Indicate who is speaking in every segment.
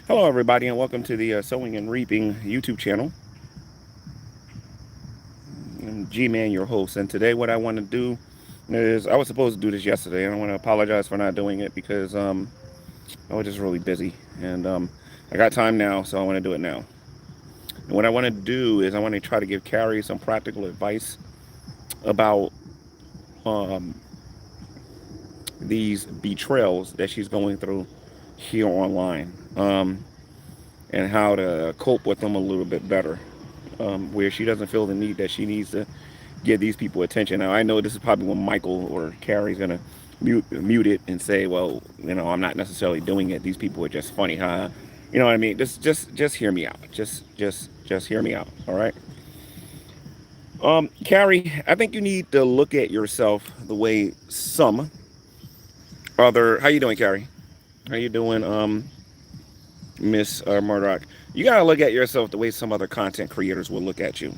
Speaker 1: Hello, everybody, and welcome to the Sowing and Reaping YouTube channel. I'm G-Man, your host, and today what I want to do is, I was supposed to do this yesterday, and I want to apologize for not doing it because I was just really busy, and I got time now, so I want to do it now. And what I want to do is I want to try to give Carrie some practical advice about um, these betrayals that she's going through here online, and how to cope with them a little bit better. Where she doesn't feel the need that she needs to give these people attention. Now, I know this is probably when Michael or Carrie's going to mute it and say, well, I'm not necessarily doing it. These people are just funny, huh? You know what I mean? Just hear me out. Just hear me out. All right. Carrie, I think you need to look at yourself the way some other. How you doing, Carrie? How you doing, Miss Murdoch? You gotta look at yourself the way some other content creators will look at you.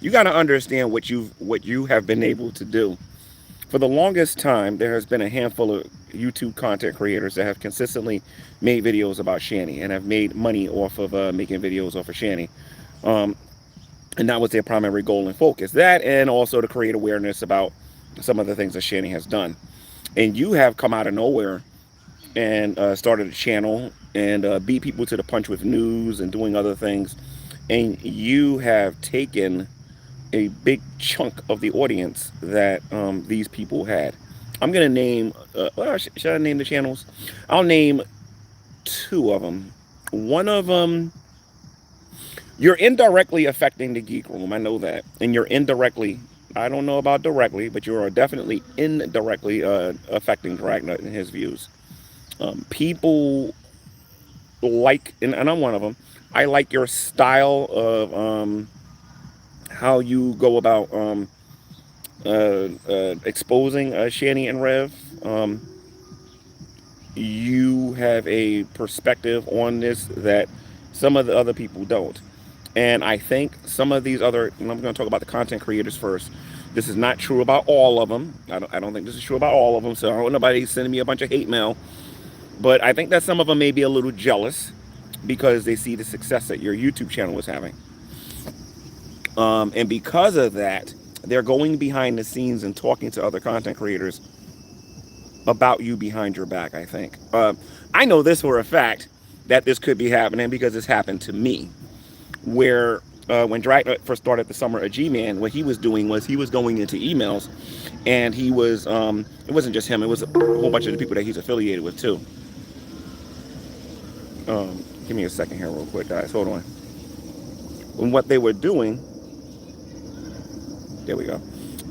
Speaker 1: You gotta understand what you have been able to do. For the longest time, there has been a handful of YouTube content creators that have consistently made videos about Shanny and have made money off of making videos off of Shanny. Um, and that was their primary goal and focus. That, and also to create awareness about some of the things that Shanny has done. And you have come out of nowhere and started a channel and beat people to the punch with news and doing other things. And you have taken a big chunk of the audience that these people had. I'm going to name, well, should I name the channels? I'll name two of them. One of them, you're indirectly affecting the Geek Room. I know that. And you're indirectly, I don't know about directly, but you are definitely indirectly affecting Dragnut and his views. People like, and I'm one of them, I like your style of how you go about exposing Shani and Rev. You have a perspective on this that some of the other people don't. And I think some of these other, and I'm going to talk about the content creators first. This is not true about all of them. I don't think this is true about all of them. So I don't want nobody sending me a bunch of hate mail. But I think that some of them may be a little jealous because they see the success that your YouTube channel is having. And because of that, they're going behind the scenes and talking to other content creators about you behind your back, I think. I know this for a fact that this could be happening because it's happened to me. Where when Dragnet first started the summer of G-Man, what he was doing was he was going into emails and he was, it wasn't just him, it was a whole bunch of the people that he's affiliated with too. Give me a second here real quick, guys. Hold on. And what they were doing, there we go.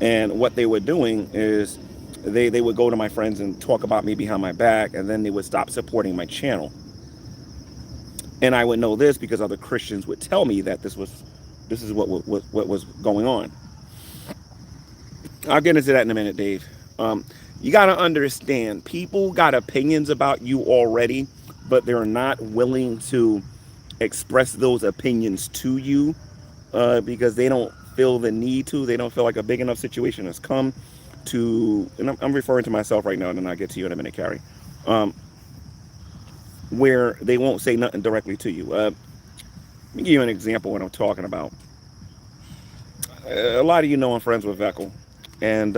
Speaker 1: And what they were doing is they would go to my friends and talk about me behind my back, and then they would stop supporting my channel. And I would know this because other Christians would tell me that this is what was going on. I'll get into that in a minute, Dave. You got to understand, people got opinions about you already, but they're not willing to express those opinions to you because they don't feel the need to. They don't feel like a big enough situation has come to, and I'm referring to myself right now, and then I'll get to you in a minute, Carrie, where they won't say nothing directly to you. Let me give you an example of what I'm talking about. A lot of you know I'm friends with Veckel, and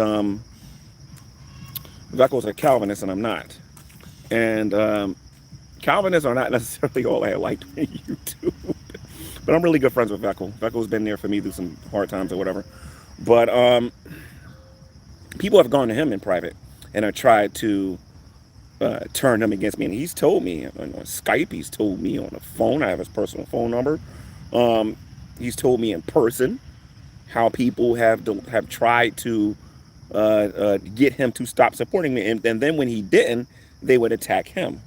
Speaker 1: Veckel's a Calvinist, and I'm not. And Calvinists are not necessarily all I liked on YouTube. But I'm really good friends with Veckel. Veckel's been there for me through some hard times or whatever. But people have gone to him in private and have tried to turn him against me. And he's told me on Skype, he's told me on the phone, I have his personal phone number. He's told me in person how people have tried to get him to stop supporting me. And then when he didn't, they would attack him.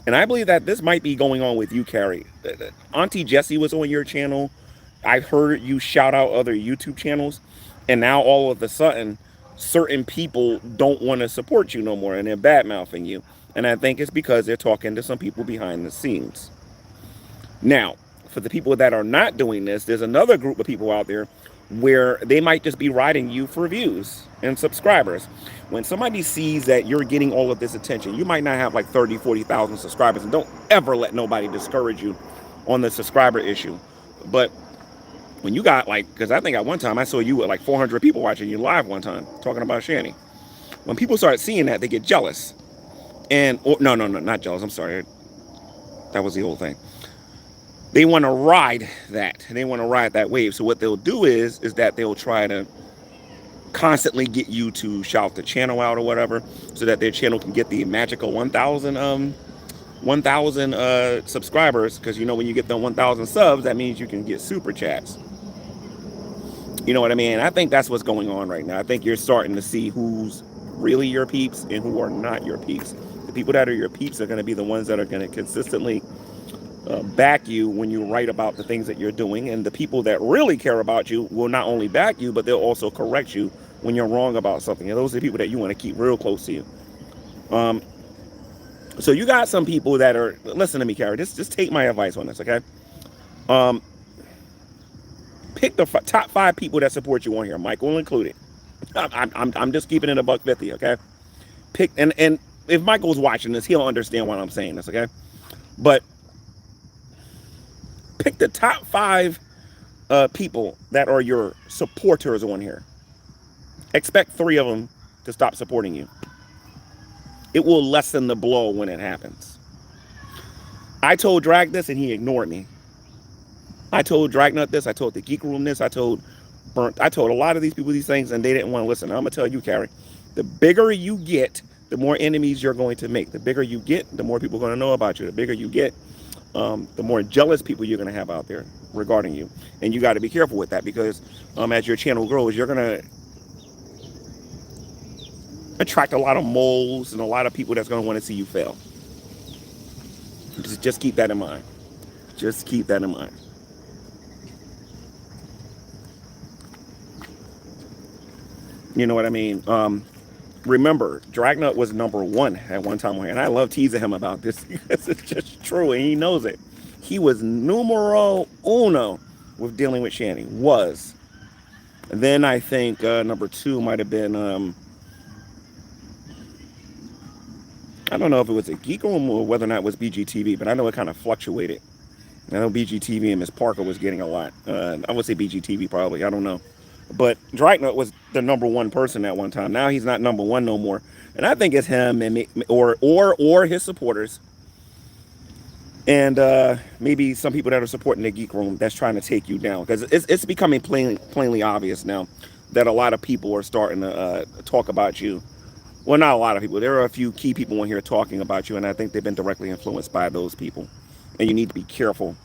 Speaker 1: And I believe that this might be going on with you, Carrie. Auntie Jessie was on your channel. I've heard you shout out other YouTube channels. And now all of a sudden, certain people don't want to support you no more. And they're bad-mouthing you. And I think it's because they're talking to some people behind the scenes. Now, for the people that are not doing this, there's another group of people out there where they might just be riding you for views and subscribers. When somebody sees that you're getting all of this attention, you might not have like 30, 40,000 subscribers, and don't ever let nobody discourage you on the subscriber issue. But when you got like, because I think at one time I saw you with like 400 people watching you live one time talking about Shanny. When people start seeing that, they get jealous. And, or, no, not jealous. I'm sorry. That was the whole thing. They want to ride that. They want to ride that wave. So what they'll do is that they'll try to constantly get you to shout the channel out or whatever, so that their channel can get the magical 1,000 subscribers. Because you know, when you get the 1,000 subs, that means you can get super chats. You know what I mean? I think that's what's going on right now. I think you're starting to see who's really your peeps and who are not your peeps. The people that are your peeps are going to be the ones that are going to consistently back you when you write about the things that you're doing, and the people that really care about you will not only back you, but they'll also correct you when you're wrong about something. And those are the people that you want to keep real close to you. So you got some people that are, listen to me, Carrie, just take my advice on this, okay? Pick the top 5 people that support you on here, Michael included. I'm just keeping it a $1.50, okay? Pick, and if Michael's watching this, he'll understand why I'm saying this, okay? But pick the top 5 people that are your supporters on here. Expect 3 of them to stop supporting you. It will lessen the blow when it happens. I told Drag this and he ignored me. I told Dragnut this, I told the Geek Room this, I told a lot of these people these things, and they didn't want to listen. I'm gonna tell you, Carrie, the bigger you get, the more enemies you're going to make. The bigger you get, the more people are going to know about you. The bigger you get, the more jealous people you're going to have out there regarding you. And you got to be careful with that, because as your channel grows, you're going to attract a lot of moles and a lot of people that's going to want to see you fail. Just keep that in mind. Just keep that in mind. You know what I mean? Remember, Dragnut was #1 at one time on here, and I love teasing him about this because it's just true, and he knows it. He was numero uno with dealing with Shanny. Was. And then I think #2 might have been, I don't know if it was a Geek Room or whether or not it was BGTV, but I know it kind of fluctuated. I know BGTV and Miss Parker was getting a lot. I would say BGTV probably. I don't know. But Dragnut was the #1 person at one time. Now he's not #1 no more. And I think it's him and or his supporters. And maybe some people that are supporting the Geek Room that's trying to take you down. Because it's becoming plainly obvious now that a lot of people are starting to talk about you. Well, not a lot of people. There are a few key people on here talking about you, and I think they've been directly influenced by those people. And you need to be careful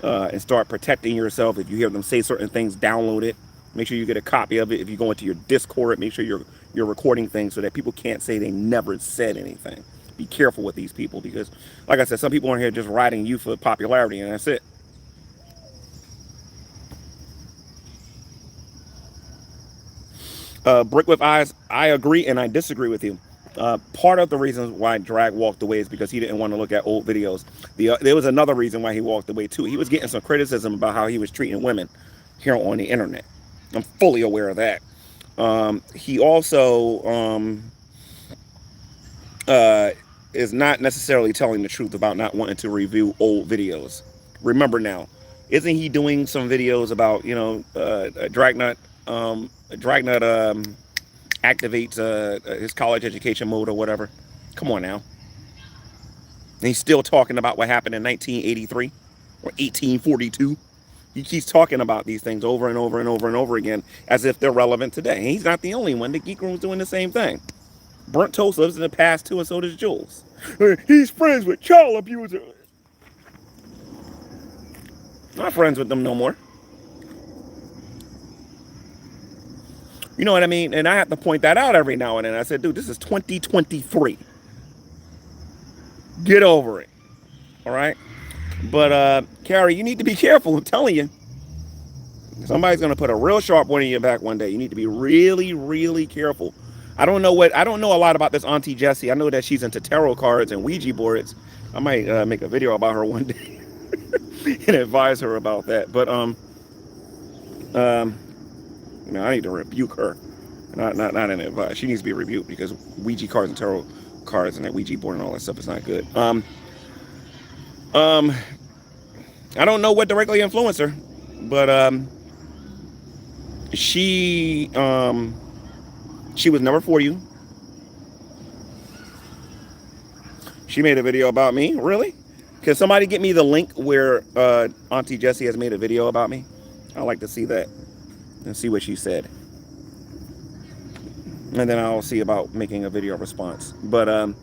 Speaker 1: and start protecting yourself. If you hear them say certain things, download it. Make sure you get a copy of it. If you go into your Discord, make sure you're recording things so that people can't say they never said anything. Be careful with these people, because, like I said, some people on here just riding you for popularity, and that's it. Brick with Eyes, I agree and I disagree with you. Part of the reasons why Drag walked away is because he didn't want to look at old videos. There was another reason why he walked away too. He was getting some criticism about how he was treating women here on the internet. I'm fully aware of that. He also is not necessarily telling the truth about not wanting to review old videos. Remember now, isn't he doing some videos about, you know, Dragnut activates his college education mode or whatever? Come on now. And he's still talking about what happened in 1983 or 1842. He keeps talking about these things over and over and over and over again as if they're relevant today. And he's not the only one. The Geek Room's doing the same thing. Burnt Toast lives in the past too, and so does Jules. He's friends with child abusers. Not friends with them no more. You know what I mean? And I have to point that out every now and then. I said, dude, this is 2023. Get over it. All right? But, Carrie, you need to be careful. I'm telling you. Somebody's going to put a real sharp one in your back one day. You need to be really, really careful. I don't know a lot about this Auntie Jessie. I know that she's into tarot cards and Ouija boards. I might make a video about her one day and advise her about that. But I need to rebuke her. Not an advice. She needs to be rebuked because Ouija cards and tarot cards and that Ouija board and all that stuff is not good. Um, I don't know what directly influenced her, but she she was never for you. She made a video about me. Really? Can somebody get me the link where Auntie Jessie has made a video about me? I'd like to see that and see what she said. And then I'll see about making a video response. But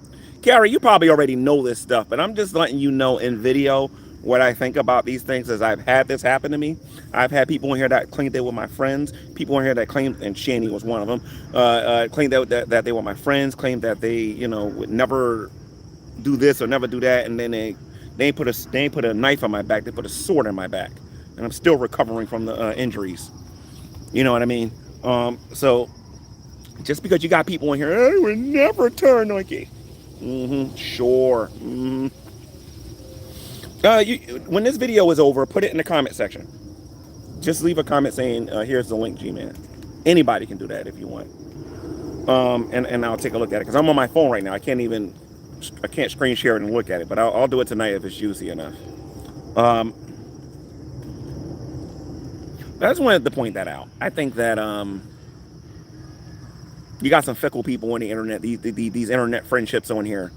Speaker 1: Carrie, you probably already know this stuff, but I'm just letting you know in video what I think about these things as I've had this happen to me. I've had people in here that claimed they were my friends, people in here that claimed, and Shani was one of them, claimed that they were my friends, claimed that they, would never do this or never do that, and then they ain't put a knife on my back, they put a sword in my back, and I'm still recovering from the injuries. You know what I mean? So just because you got people in here, I would never turn on you. Sure. When this video is over, put it in the comment section. Just leave a comment saying, "Here's the link, G-Man." Anybody can do that if you want. And I'll take a look at it because I'm on my phone right now. I can't screen share it and look at it, but I'll do it tonight if it's juicy enough. I just wanted to point that out. I think that you got some fickle people on the internet. These internet friendships on here.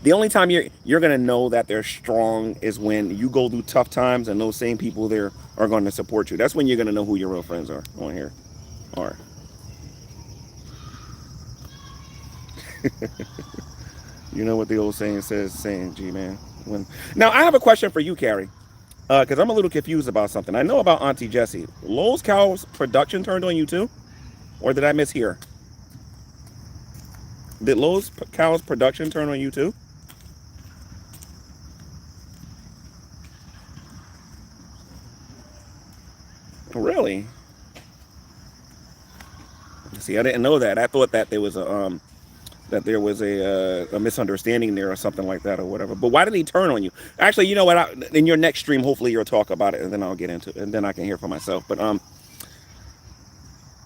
Speaker 1: The only time you're gonna know that they're strong is when you go through tough times, and those same people there are going to support you. That's when you're gonna know who your real friends are on here. All right. You know what the old saying saying, G-Man. Now I have a question for you, Carrie, because I'm a little confused about something. I know about Auntie Jessie. Lowe's Cows production turned on you too, or did I mishear? Did Lowe's Cows production turn on you too? Really? See, I didn't know that. I thought that there was a misunderstanding there or something like that or whatever. But why did he turn on you? Actually, you know what? In your next stream, hopefully you'll talk about it, and then I'll get into it, and then I can hear for myself. But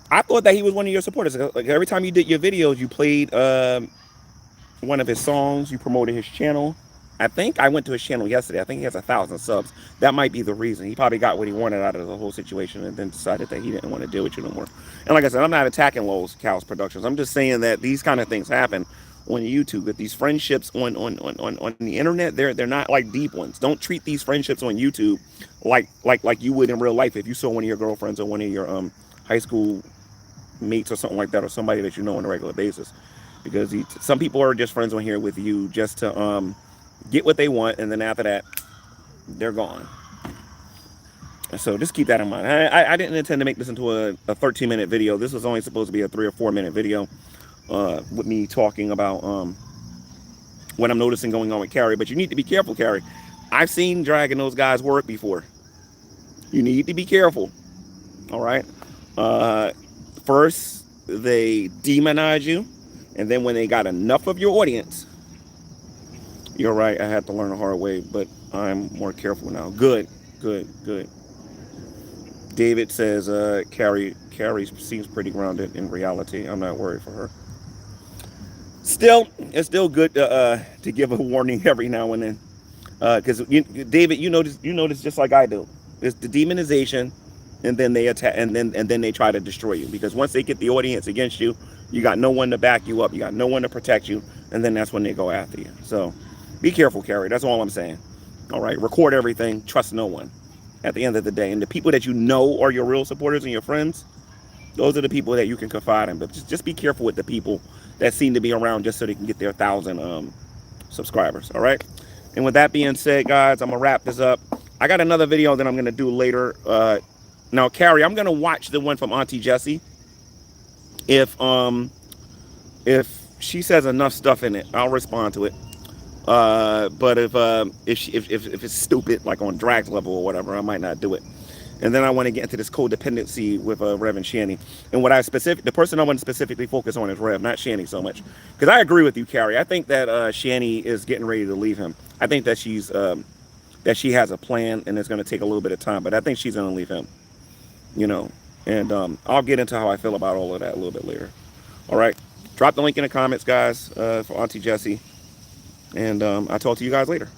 Speaker 1: I thought that he was one of your supporters. Like every time you did your videos, you played one of his songs. You promoted his channel. I think I went to his channel yesterday. I think he has 1,000 subs. That might be the reason. He probably got what he wanted out of the whole situation and then decided that he didn't want to deal with you no more. And like I said, I'm not attacking Lowe's Cows Productions. I'm just saying that these kind of things happen on YouTube. That these friendships on the internet, they're not like deep ones. Don't treat these friendships on YouTube like you would in real life if you saw one of your girlfriends or one of your high school mates or something like that, or somebody that you know on a regular basis. Because some people are just friends on here with you just to get what they want, and then after that, they're gone. So just keep that in mind. I didn't intend to make this into a 13-minute video. This was only supposed to be a 3 or 4 minute video with me talking about what I'm noticing going on with Carrie. But you need to be careful, Carrie. I've seen Drag and those guys work before. You need to be careful. All right. First, they demonize you, and then when they got enough of your audience, you're right, I had to learn the hard way, but I'm more careful now. Good. David says, Carrie seems pretty grounded in reality. I'm not worried for her. Still, it's still good to give a warning every now and then. Because David, you notice just like I do. It's the demonization, and then they attack, and then they try to destroy you. Because once they get the audience against you, you got no one to back you up, you got no one to protect you, and then that's when they go after you. So be careful, Carrie. That's all I'm saying. All right, record everything. Trust no one. At the end of the day, and the people that you know are your real supporters and your friends, those are the people that you can confide in. But just be careful with the people that seem to be around just so they can get their 1,000 subscribers. All right. And with that being said, guys, I'm gonna wrap this up. I got another video that I'm gonna do later. Now, Carrie, I'm gonna watch the one from Auntie Jessie. If she says enough stuff in it, I'll respond to it. But if it's stupid, like on Drag's level or whatever, I might not do it. And then I want to get into this codependency with Rev and Shani. And what the person I want to specifically focus on is Rev, not Shani so much. Because I agree with you, Carrie. I think that Shani is getting ready to leave him. I think that she has a plan, and it's going to take a little bit of time. But I think she's going to leave him. You know, And I'll get into how I feel about all of that a little bit later. All right. Drop the link in the comments, guys, for Auntie Jessie. And I'll talk to you guys later.